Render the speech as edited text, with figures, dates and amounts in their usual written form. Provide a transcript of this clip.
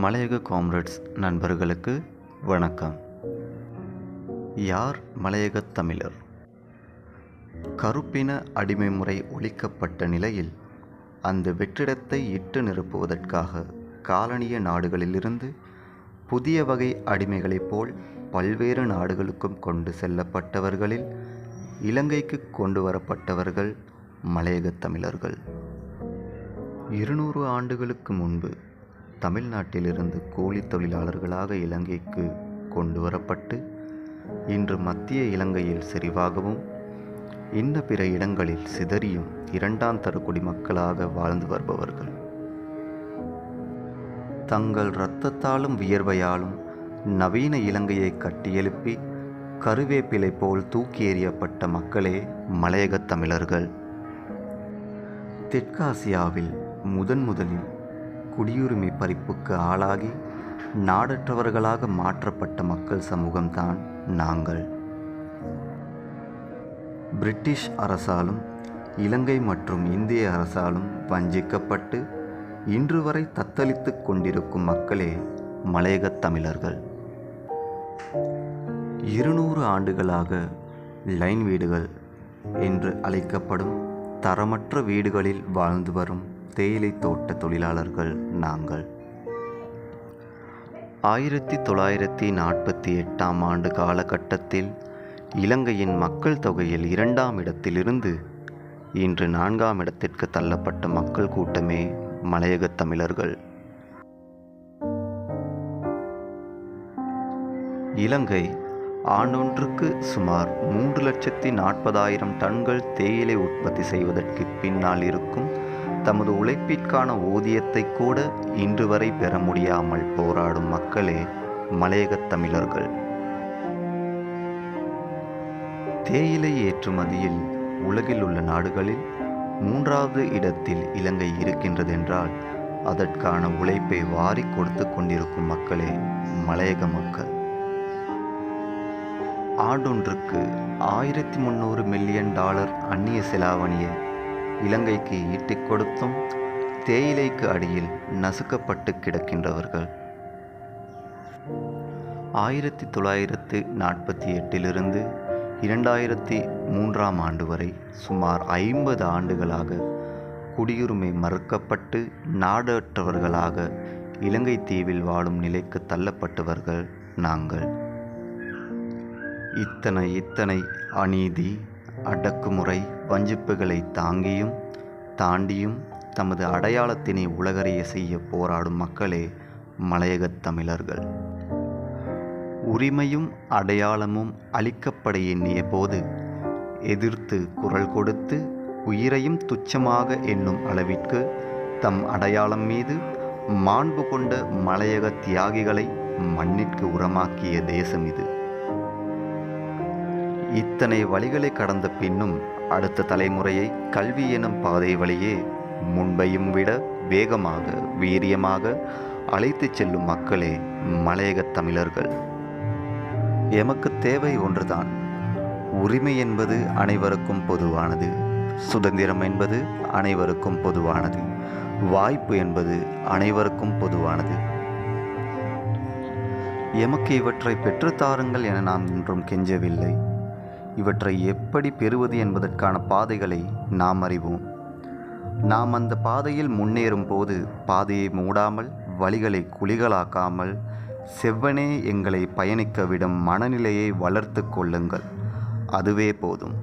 மலையக காம்ரேட்ஸ் நண்பர்களுக்கு வணக்கம். யார் மலையகத் தமிழர்? கருப்பின அடிமை முறை ஒழிக்கப்பட்ட நிலையில் அந்த வெற்றிடத்தை இட்டு நிரப்புவதற்காக காலனிய நாடுகளிலிருந்து புதிய வகை அடிமைகளைப் போல் பல்வேறு நாடுகளுக்கும் கொண்டு செல்லப்பட்டவர்களில் இலங்கைக்கு கொண்டு வரப்பட்டவர்கள் மலையகத் தமிழர்கள். 200 ஆண்டுகளுக்கு முன்பு தமிழ்நாட்டிலிருந்து கூலி தொழிலாளர்களாக இலங்கைக்கு கொண்டு வரப்பட்டு இன்று மத்திய இலங்கையில் செறிவாகவும் இன்ன பிற இடங்களில் சிதறியும் இரண்டாம் தர குடிமக்களாக வாழ்ந்து வருபவர்கள். தங்கள் இரத்தத்தாலும் வியர்வையாலும் நவீன இலங்கையை கட்டியெழுப்பி கருவேப்பிலை போல் தூக்கி எறியப்பட்ட மக்களே மலையகத் தமிழர்கள். தெற்காசியாவில் முதலில் குடியுரிமை பறிப்புக்கு ஆளாகி நாடற்றவர்களாக மாற்றப்பட்ட மக்கள் சமூகம்தான் நாங்கள். பிரிட்டிஷ் அரசாலும் இலங்கை மற்றும் இந்திய அரசாலும் வஞ்சிக்கப்பட்டு இன்று வரை தத்தளித்து கொண்டிருக்கும் மக்களே மலையகத் தமிழர்கள். 200 ஆண்டுகளாக லைன் வீடுகள் என்று அழைக்கப்படும் தரமற்ற வீடுகளில் வாழ்ந்து வரும் தேயிலை தோட்ட தொழிலாளர்கள் நாங்கள். 1948ஆம் ஆண்டு காலகட்டத்தில் இலங்கையின் மக்கள் தொகையில் 2ஆம் இடத்திலிருந்து இன்று 4ஆம் இடத்திற்கு தள்ளப்பட்ட மக்கள் கூட்டமே மலையகத் தமிழர்கள். இலங்கை ஆண்டொன்றுக்கு சுமார் 3,40,000 டன்கள் தேயிலை உற்பத்தி செய்வதற்கு பின்னால் இருக்கும் தமது உழைப்பிற்கான ஊதியத்தை கூட இன்று வரை பெற முடியாமல் போராடும் மக்களே மலையகத் தமிழர்கள். தேயிலை ஏற்றுமதியில் உலகில் உள்ள நாடுகளில் 3வது இடத்தில் இலங்கை இருக்கின்றதென்றால் அதற்கான உழைப்பை வாரி கொடுத்து கொண்டிருக்கும் மக்களே மலையக மக்கள். ஆண்டொன்றுக்கு $1,300 மில்லியன் அந்நிய செலாவணியை இலங்கைக்கு ஈட்டிக் கொடுத்தும் தேயிலைக்கு அடியில் நசுக்கப்பட்டு கிடக்கின்றவர்கள். 1948 2003ஆம் ஆண்டு வரை சுமார் 50 ஆண்டுகளாக குடியுரிமை மறுக்கப்பட்டு நாடற்றவர்களாக இலங்கை தீவில் வாழும் நிலைக்கு தள்ளப்பட்டவர்கள் நாங்கள். இத்தனை அநீதி, அடக்குமுறை, வஞ்சிப்புகளை தாண்டியும் தமது அடையாளத்தினை உலகறிய செய்ய போராடும் மக்களே மலையகத் தமிழர்கள். உரிமையும் அடையாளமும் அளிக்கப்பட எண்ணிய போது எதிர்த்து குரல் கொடுத்து உயிரையும் துச்சமாக எண்ணும் அளவிற்கு தம் அடையாளம் மீது மாண்பு கொண்ட மலையக தியாகிகளை மண்ணிற்கு உரமாக்கிய தேசம் இது. இத்தனை வழிகளை கடந்த பின்னும் அடுத்த தலைமுறையை கல்வி எனும் பாதை வழியே முன்பையும் விட வேகமாக வீரியமாக அழைத்து செல்லும் மக்களே மலையகத் தமிழர்கள். எமக்கு தேவை ஒன்றுதான். உரிமை என்பது அனைவருக்கும் பொதுவானது, சுதந்திரம் என்பது அனைவருக்கும் பொதுவானது, வாய்ப்பு என்பது அனைவருக்கும் பொதுவானது. எமக்கு இவற்றை பெற்றுத்தாருங்கள் என நாம் இன்றும் கெஞ்சவில்லை. இவற்றை எப்படி பெறுவது என்பதற்கான பாதைகளை நாம் அறிவோம். நாம் அந்த பாதையில் முன்னேறும் போது பாதையை மூடாமல் வழிகளை குழிகளாக்காமல் செவ்வனே எங்களை பயணிக்க விடும் மனநிலையை வளர்த்து கொள்ளுங்கள். அதுவே போதும்.